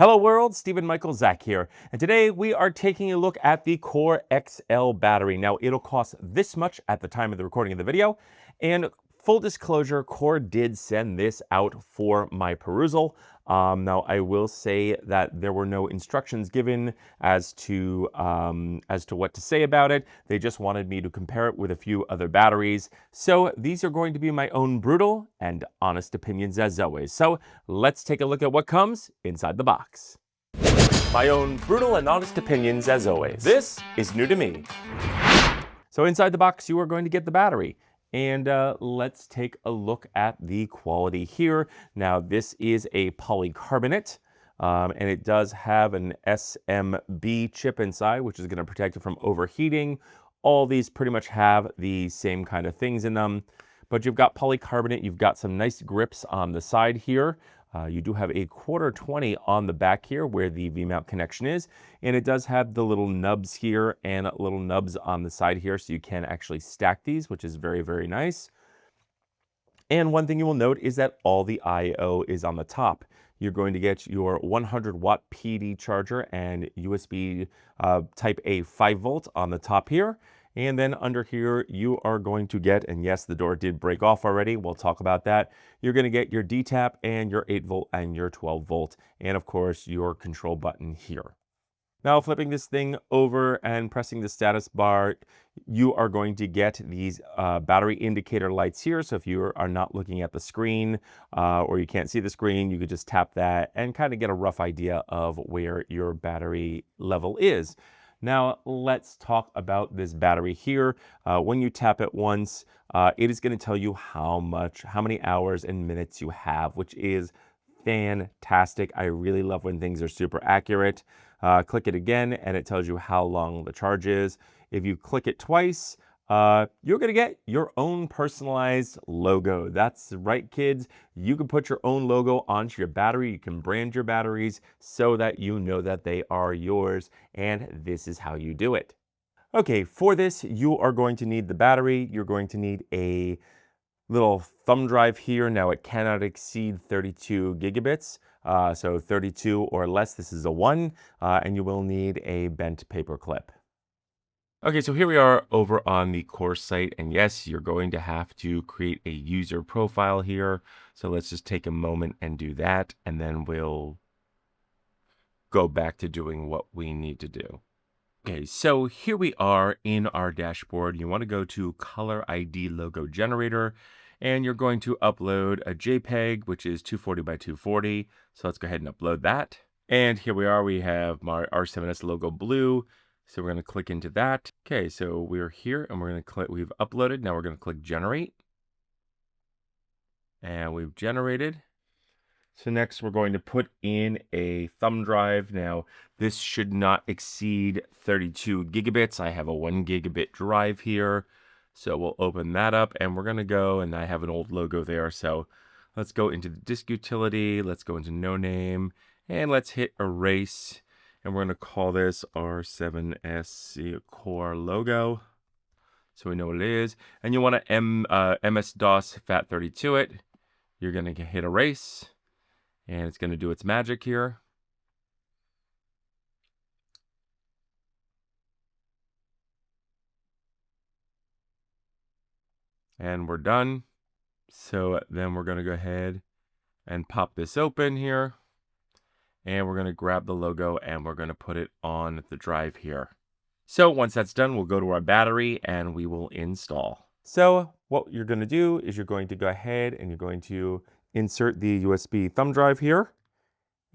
Hello world, Stephen Michael Zach here, and today we are taking a look at the Core XL battery. Now it'll cost this much at the time of the recording of the video, and full disclosure, Core did send this out for my perusal. Now I will say that there were no instructions given as to what to say about it. They just wanted me to compare it with a few other batteries. So these are going to be my own brutal and honest opinions as always. So let's take a look at what comes inside the box. My own brutal and honest opinions as always. This is new to me. So inside the box you are going to get the battery. And let's take a look at the quality here. Now this is a polycarbonate and it does have an SMB chip inside, which is going to protect it from overheating. All these pretty much have the same kind of things in them, but you've got polycarbonate, you've got some nice grips on the side here. You do have a 1/4-20 on the back here where the V-mount connection is, and it does have the little nubs here and little nubs on the side here, so you can actually stack these, which is very, very nice. And one thing you will note is that all the I/O is on the top. You're going to get your 100-watt PD charger and USB type A 5-volt on the top here. And then under here, you are going to get, and yes, the door did break off already. We'll talk about that. You're going to get your D-tap and your 8-volt and your 12-volt, and of course, your control button here. Now, flipping this thing over and pressing the status bar, you are going to get these battery indicator lights here. So if you are not looking at the screen or you can't see the screen, you could just tap that and kind of get a rough idea of where your battery level is. Now let's talk about this battery here. When you tap it once, it is going to tell you how many hours and minutes you have, which is fantastic. I really love when things are super accurate. Click it again and it tells you how long the charge is. If you click it twice, you're going to get your own personalized logo. That's right, kids. You can put your own logo onto your battery. You can brand your batteries so that you know that they are yours, and this is how you do it. Okay, for this, you are going to need the battery. You're going to need a little thumb drive here. Now it cannot exceed 32 gigabits. So 32 or less, this is a 1, and you will need a bent paper clip. Okay, so here we are over on the Core site, and yes, you're going to have to create a user profile here. So let's just take a moment and do that, and then we'll go back to doing what we need to do. Okay, so here we are in our dashboard. You want to go to Color ID Logo Generator, and you're going to upload a JPEG, which is 240 by 240. So let's go ahead and upload that. And here we are, we have my R7S logo blue. So we're going to click into that. Okay, so we're here and we're going to click, we've uploaded. Now we're going to click generate. And we've generated. So next we're going to put in a thumb drive. Now this should not exceed 32 gigabits. I have a 1 gigabit drive here. So we'll open that up and we're going to go, and I have an old logo there. So let's go into the disk utility. Let's go into no name and let's hit erase. And we're going to call this R7S Core logo, so we know what it is. And you want to MS-DOS FAT32 it. You're going to hit erase, and it's going to do its magic here. And we're done. So then we're going to go ahead and pop this open here. And we're going to grab the logo and we're going to put it on the drive here. So once that's done, we'll go to our battery and we will install. So what you're going to do is you're going to go ahead and you're going to insert the USB thumb drive here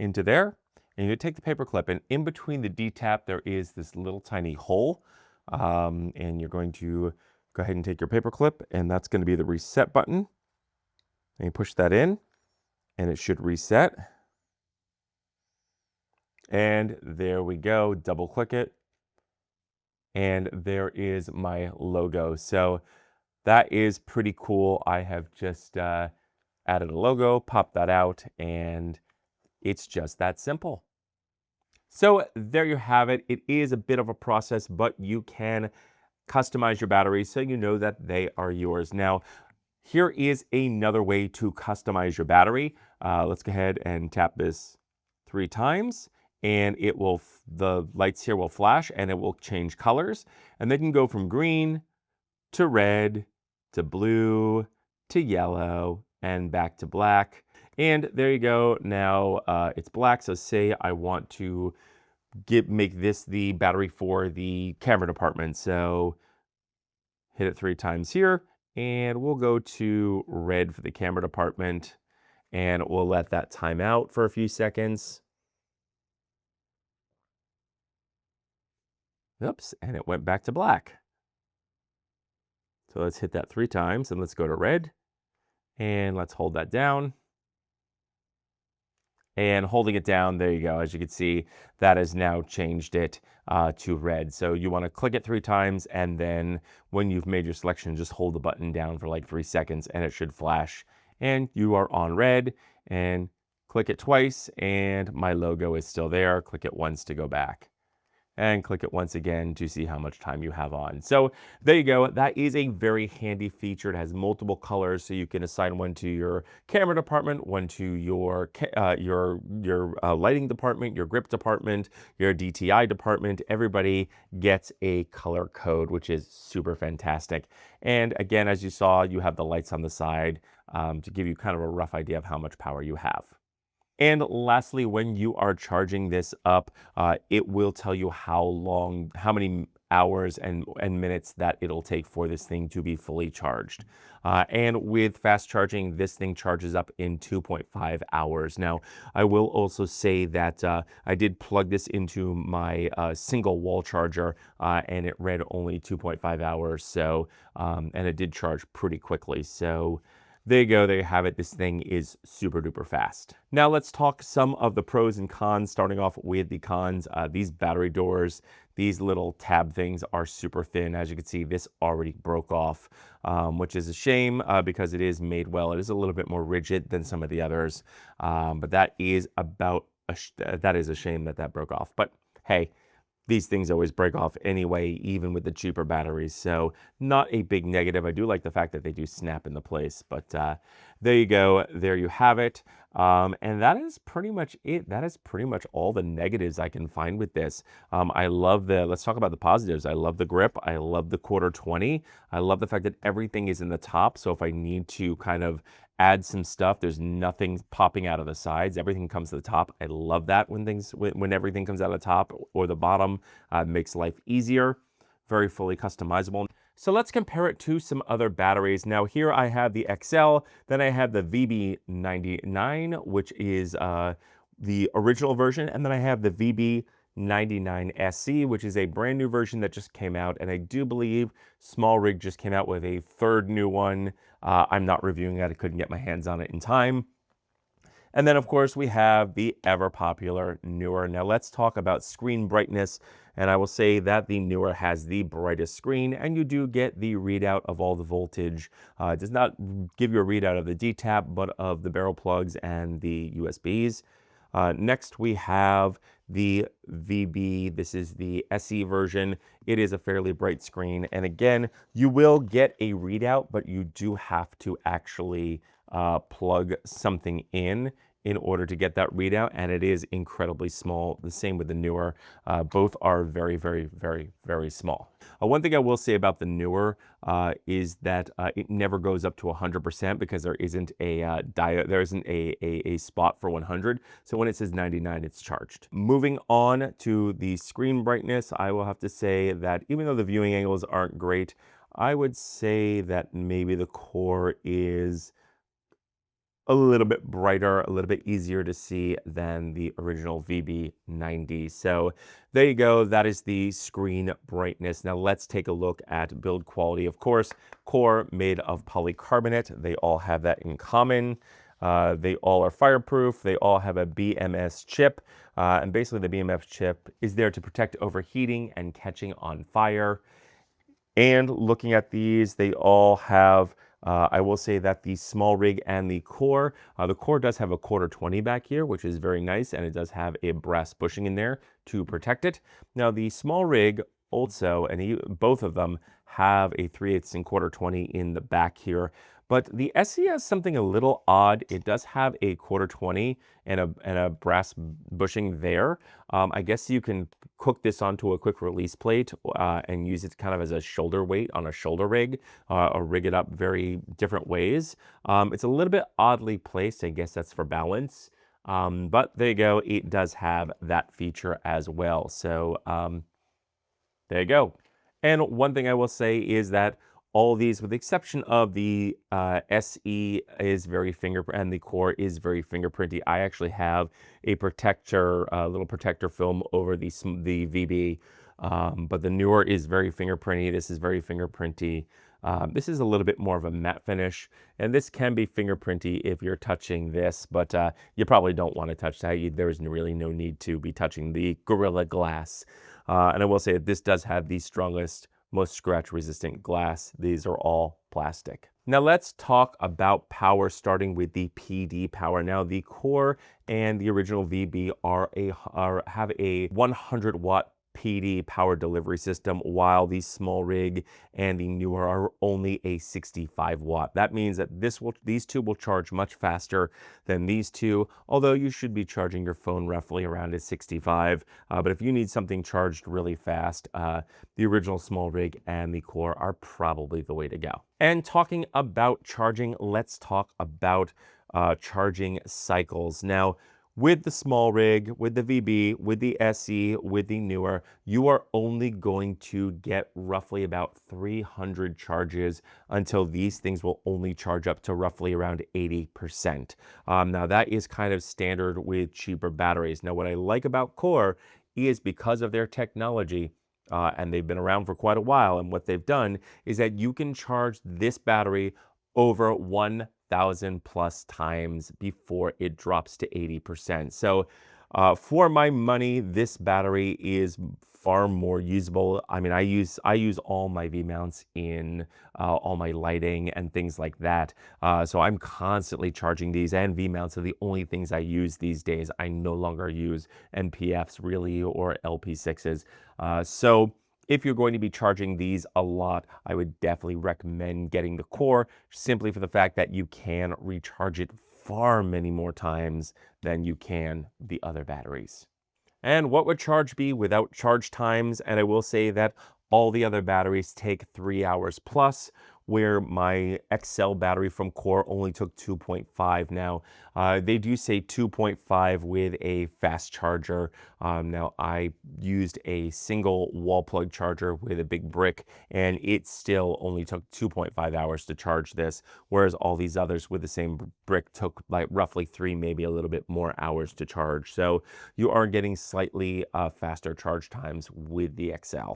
into there. And you take the paper clip, and in between the D-tap, there is this little tiny hole. And you're going to go ahead and take your paper clip, and that's going to be the reset button. And you push that in and it should reset. And there we go, double click it. And there is my logo. So that is pretty cool. I have just added a logo, popped that out, and it's just that simple. So there you have it. It is a bit of a process, but you can customize your batteries so you know that they are yours. Now, here is another way to customize your battery. Let's go ahead and tap this 3 times, and it will, the lights here will flash and it will change colors. And they can go from green to red to blue to yellow and back to black. And there you go. Now it's black. So say I want to make this the battery for the camera department. So hit it 3 times here, and we'll go to red for the camera department, and we'll let that time out for a few seconds. Oops, and it went back to black. So let's hit that 3 times, and let's go to red, and let's hold that down. And holding it down, there you go. As you can see, that has now changed it to red. So you want to click it 3 times, and then when you've made your selection, just hold the button down for like 3 seconds, and it should flash. And you are on red, and click it twice, and my logo is still there. Click it once to go back, and click it once again to see how much time you have on. So there you go. That is a very handy feature. It has multiple colors, so you can assign one to your camera department, one to your lighting department, your grip department, your DTI department. Everybody gets a color code, which is super fantastic. And again, as you saw, you have the lights on the side to give you kind of a rough idea of how much power you have. And lastly, when you are charging this up, it will tell you how many hours and minutes that it'll take for this thing to be fully charged. And with fast charging, this thing charges up in 2.5 hours. Now, I will also say that I did plug this into my single wall charger, and it read only 2.5 hours. So, and it did charge pretty quickly. So, there you go, there you have it. This thing is super duper fast. Now let's talk some of the pros and cons, starting off with the cons. These battery doors, these little tab things are super thin. As you can see, this already broke off, which is a shame because it is made well. It is a little bit more rigid than some of the others, but that is that is a shame that that broke off. But hey, these things always break off anyway, even with the cheaper batteries. So not a big negative. I do like the fact that they do snap into place, but there you go. There you have it. And that is pretty much it. That is pretty much all the negatives I can find with this. I love let's talk about the positives. I love the grip. I love the quarter 20. I love the fact that everything is in the top. So if I need to kind of add some stuff, there's nothing popping out of the sides. Everything comes to the top. I love that when everything comes out of the top or the bottom. Makes life easier. Very fully customizable. So let's compare it to some other batteries. Now here I have the XCell, then I have the VB99, which is the original version, and then I have the VB99SC, which is a brand new version that just came out, and I do believe Small Rig just came out with a third new one. I'm not reviewing that. I couldn't get my hands on it in time. And then, of course, we have the ever popular Neewer. Now, let's talk about screen brightness. And I will say that the Neewer has the brightest screen, and you do get the readout of all the voltage. It does not give you a readout of the D-tap, but of the barrel plugs and the USBs. Next, we have the VB. This is the SE version. It is a fairly bright screen. And again, you will get a readout, but you do have to actually plug something in order to get that readout, and it is incredibly small. The same with the Neewer. Both are very, very, very, very small. One thing I will say about the Neewer is that it never goes up to 100% because there isn't a spot for 100. So when it says 99, it's charged. Moving on to the screen brightness, I will have to say that even though the viewing angles aren't great, I would say that maybe the core is a little bit brighter, a little bit easier to see than the original VB90. So there you go. That is the screen brightness. Now let's take a look at build quality. Of course, core made of polycarbonate. They all have that in common. They all are fireproof. They all have a BMS chip. And basically the BMS chip is there to protect overheating and catching on fire. And looking at these, they all have I will say that the Small Rig and the core does have a quarter 20 back here, which is very nice, and it does have a brass bushing in there to protect it. Now the Small Rig also, and both of them have a 3/8 and quarter 20 in the back here, But the SE has something a little odd. It does have a quarter 20 and a brass bushing there. I guess you can hook this onto a quick release plate and use it kind of as a shoulder weight on a shoulder rig, or rig it up very different ways. It's a little bit oddly placed. I guess that's for balance. But there you go. It does have that feature as well. So there you go. And one thing I will say is that all of these, with the exception of the SE, is very and the Core is very fingerprinty. I actually have a protector, little protector film over the VB, but the newer is very fingerprinty. This is very fingerprinty. This is a little bit more of a matte finish, and this can be fingerprinty if you're touching this, but you probably don't want to touch that. There is really no need to be touching the Gorilla Glass. And I will say that this does have the strongest, most scratch-resistant glass. These are all plastic. Now let's talk about power, starting with the PD power. Now the Core and the original VB have a 100-watt PD power delivery system, while the small rig and the newer are only a 65 watt. That means that these two will charge much faster than these two, although you should be charging your phone roughly around a 65. But if you need something charged really fast, the original small rig and the Core are probably the way to go. And talking about charging, let's talk about charging cycles. Now, with the small rig, with the VB, with the SE, with the newer, you are only going to get roughly about 300 charges until these things will only charge up to roughly around 80%. Now that is kind of standard with cheaper batteries. Now what I like about Core is, because of their technology, and they've been around for quite a while, and what they've done is that you can charge this battery over 1,000 plus times before it drops to 80%. So for my money, this battery is far more usable. I mean, I use all my V mounts in all my lighting and things like that. So I'm constantly charging these, and V mounts are the only things I use these days. I no longer use NPFs really, or LP6s. So if you're going to be charging these a lot, I would definitely recommend getting the Core, simply for the fact that you can recharge it far many more times than you can the other batteries. And what would charge be without charge times? And I will say that all the other batteries take 3 hours plus, where my XCell battery from Core only took 2.5. Now, they do say 2.5 with a fast charger. Now, I used a single wall plug charger with a big brick, and it still only took 2.5 hours to charge this, whereas all these others with the same brick took like roughly 3, maybe a little bit more hours to charge. So you are getting slightly faster charge times with the XL.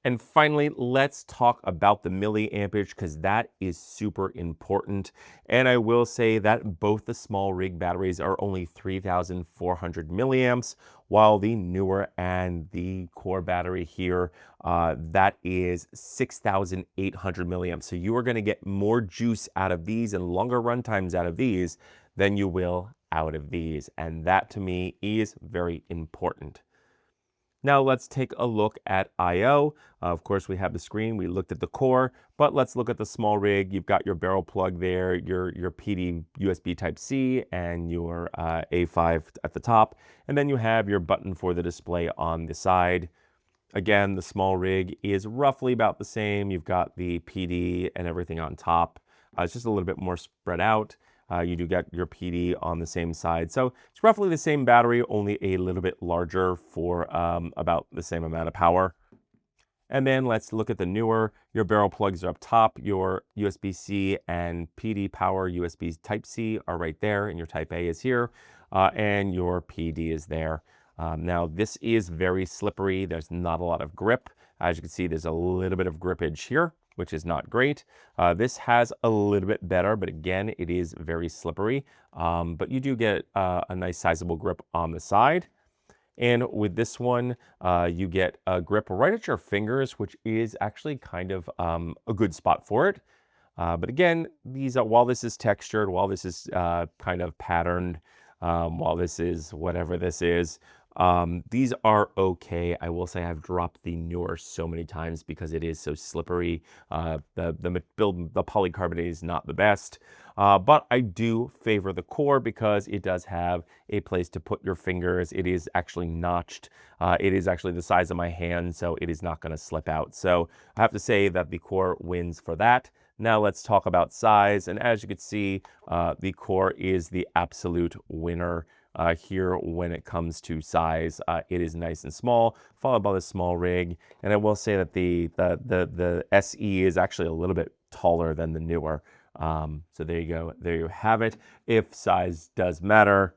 And finally, let's talk about the milliampage, because that is super important. And I will say that both the small rig batteries are only 3,400 milliamps, while the newer and the Core battery here, that is 6,800 milliamps. So you are going to get more juice out of these and longer run times out of these than you will out of these. And that to me is very important. Now let's take a look at I/O. Of course, we have the screen. We looked at the Core, but let's look at the small rig. You've got your barrel plug there, your PD USB Type-C, and your A5 at the top. And then you have your button for the display on the side. Again, the small rig is roughly about the same. You've got the PD and everything on top. It's just a little bit more spread out. You do get your PD on the same side. So it's roughly the same battery, only a little bit larger for about the same amount of power. And then let's look at the newer. Your barrel plugs are up top. Your USB-C and PD power USB Type-C are right there, and your Type A is here, and your PD is there. Now this is very slippery. There's not a lot of grip. As you can see, there's a little bit of grippage here, which is not great. This has a little bit better, but again, it is very slippery. But you do get a nice sizable grip on the side. And with this one, you get a grip right at your fingers, which is actually kind of a good spot for it. But again, these are, while this is textured, while this is kind of patterned, while this is whatever this is, These are okay. I will say I've dropped the newer so many times because it is so slippery. The polycarbonate is not the best, but I do favor the core because it does have a place to put your fingers. It is actually notched. It is actually the size of my hand, so it is not going to slip out. So I have to say that the core wins for that. Now let's talk about size. And as you can see, the core is the absolute winner here when it comes to size. It is nice and small, followed by the small rig. And I will say that the SE is actually a little bit taller than the newer. So there you go. There you have it. If size does matter,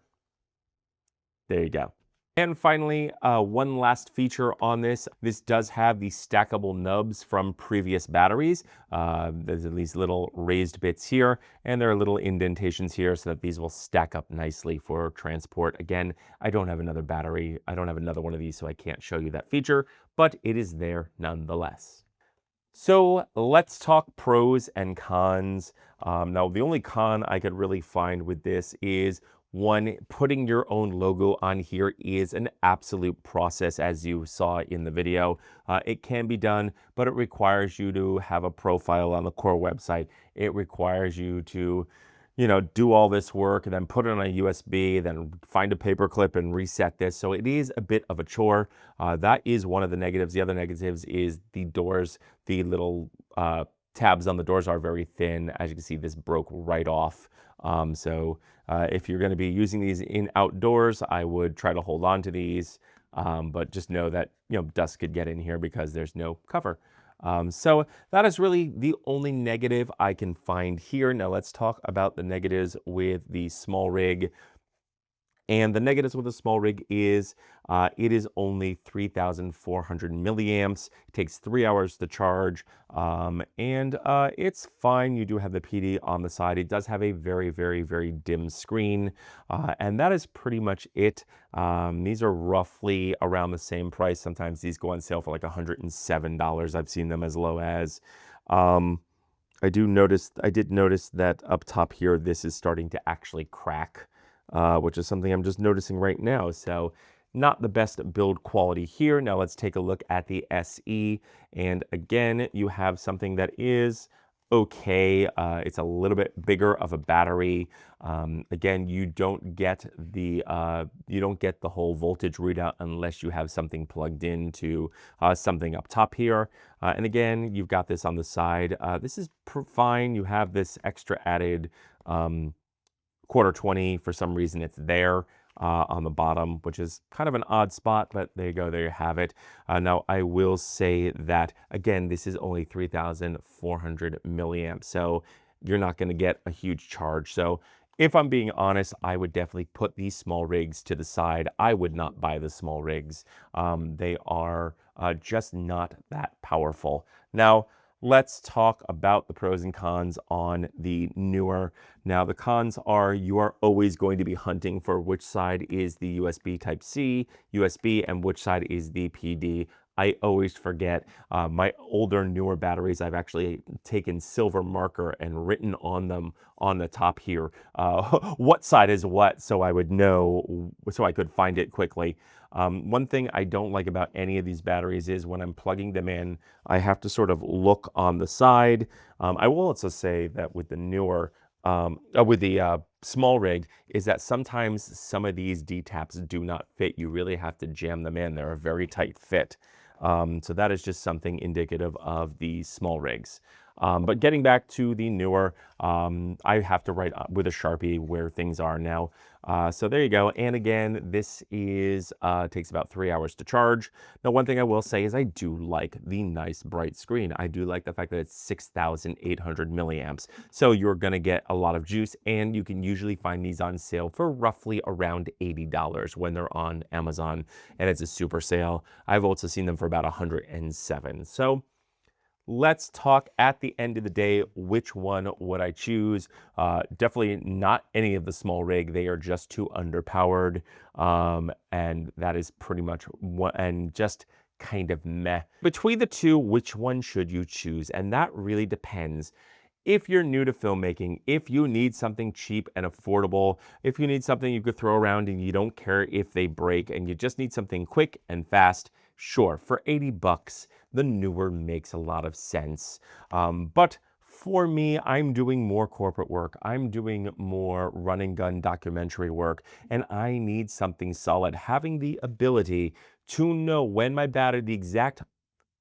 there you go. And finally, one last feature on this. This does have the stackable nubs from previous batteries. There's these little raised bits here, and there are little indentations here so that these will stack up nicely for transport. Again, I don't have another battery. I don't have another one of these, so I can't show you that feature, but it is there nonetheless. So let's talk pros and cons. Now, the only con I could really find with this is one, putting your own logo on here is an absolute process, as you saw in the video. It can be done, but it requires you to have a profile on the core website. It requires you to, do all this work and then put it on a USB, then find a paper clip and reset this. So it is a bit of a chore. That is one of the negatives. The other negatives is the doors, the little tabs on the doors are very thin. As you can see, this broke right off. If you're going to be using these in outdoors, I would try to hold on to these, but just know that dust could get in here because there's no cover. So that is really the only negative I can find here. Now let's talk about the negatives with the small rig. And the negatives with a small rig is it is only 3,400 milliamps. It takes 3 hours to charge, and it's fine. You do have the PD on the side. It does have a very, very, very dim screen, and that is pretty much it. These are roughly around the same price. Sometimes these go on sale for like $107. I've seen them as low as. I did notice that up top here, this is starting to actually crack. Which is something I'm just noticing right now. So not the best build quality here. Now let's take a look at the SE. And again, you have something that is okay. It's a little bit bigger of a battery. Again, you don't get the whole voltage readout unless you have something plugged into something up top here. And again, you've got this on the side. This is fine. You have this extra added quarter 20, for some reason it's there on the bottom, which is kind of an odd spot, but there you go, there you have it. Now I will say that, again, this is only 3,400 milliamps, so you're not going to get a huge charge. So if I'm being honest, I would definitely put these small rigs to the side. I would not buy the small rigs. They are just not that powerful. Now, let's talk about the pros and cons on the newer. Now, the cons are you are always going to be hunting for which side is the USB Type-C, USB, and which side is the PD. I always forget. My older, newer batteries, I've actually taken silver marker and written on them on the top here what side is what, so I would know, so I could find it quickly. One thing I don't like about any of these batteries is when I'm plugging them in, I have to sort of look on the side. I will also say that with the newer, with the small rig, is that sometimes some of these D-taps do not fit. You really have to jam them in. They're a very tight fit. So that is just something indicative of the small rigs. But getting back to the newer, I have to write with a Sharpie where things are now. So there you go. And again, this is takes about 3 hours to charge. Now, one thing I will say is I do like the nice bright screen. I do like the fact that it's 6,800 milliamps. So you're going to get a lot of juice, and you can usually find these on sale for roughly around $80 when they're on Amazon, and it's a super sale. I've also seen them for about $107. So let's talk at the end of the day, which one would I choose? Definitely not any of the small rig. They are just too underpowered. And that is pretty much what, and just kind of meh. Between the two, which one should you choose? And that really depends. If you're new to filmmaking, if you need something cheap and affordable, if you need something you could throw around and you don't care if they break and you just need something quick and fast, sure, for 80 bucks, the Neewer makes a lot of sense. But for me, I'm doing more corporate work. I'm doing more run and gun documentary work, and I need something solid. Having the ability to know when my battery, the exact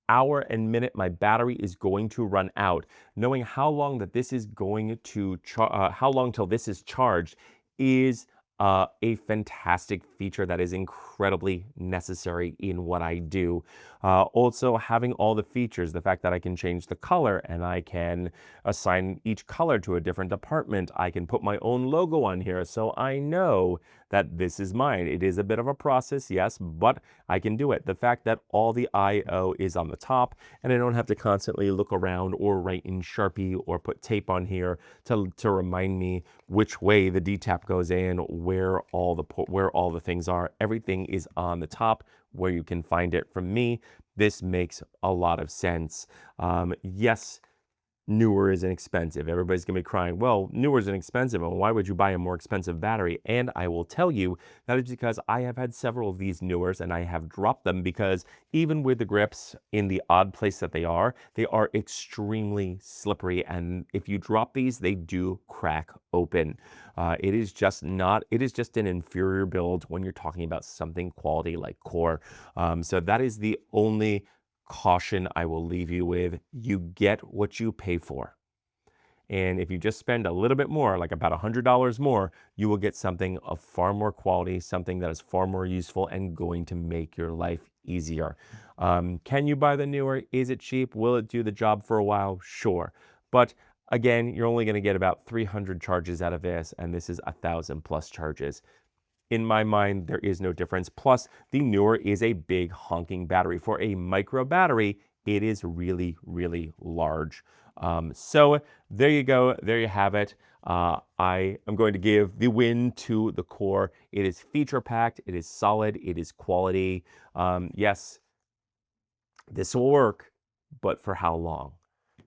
hour and minute my battery is going to run out, knowing how long that this is going to, how long till this is charged is a fantastic feature that is incredibly necessary in what I do. Also, having all the features, the fact that I can change the color and I can assign each color to a different department. I can put my own logo on here so I know that this is mine. It is a bit of a process, yes, but I can do it. The fact that all the I/O is on the top and I don't have to constantly look around or write in Sharpie or put tape on here to remind me which way the DTAP goes in, where all the things are. Everything is on the top where you can find it from me. This makes a lot of sense. Yes, Neewer is inexpensive. Everybody's gonna be crying, well, Neewer is inexpensive, and why would you buy a more expensive battery? And I will tell you that is because I have had several of these Neewers and I have dropped them because even with the grips in the odd place that they are extremely slippery. And if you drop these, they do crack open. It is just an inferior build when you're talking about something quality like Core. So that is the only caution I will leave you with. You get what you pay for. And if you just spend a little bit more, like about $100 more, you will get something of far more quality, something that is far more useful and going to make your life easier. Can you buy the Neewer? Is it cheap? Will it do the job for a while? Sure. But again, you're only going to get about 300 charges out of this, and this is 1,000 plus charges. In my mind, there is no difference. Plus, the Neewer is a big honking battery. For a micro battery, it is really, really large. So there you go. There you have it. I am going to give the win to the Core. It is feature-packed. It is solid. It is quality. Yes, this will work, but for how long?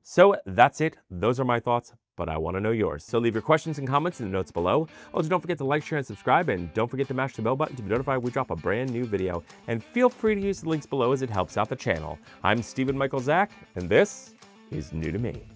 So that's it. Those are my thoughts, but I want to know yours. So leave your questions and comments in the notes below. Also, don't forget to like, share, and subscribe, and don't forget to mash the bell button to be notified when we drop a brand new video. And feel free to use the links below as it helps out the channel. I'm Stephen Michael Zach, and this is New to Me.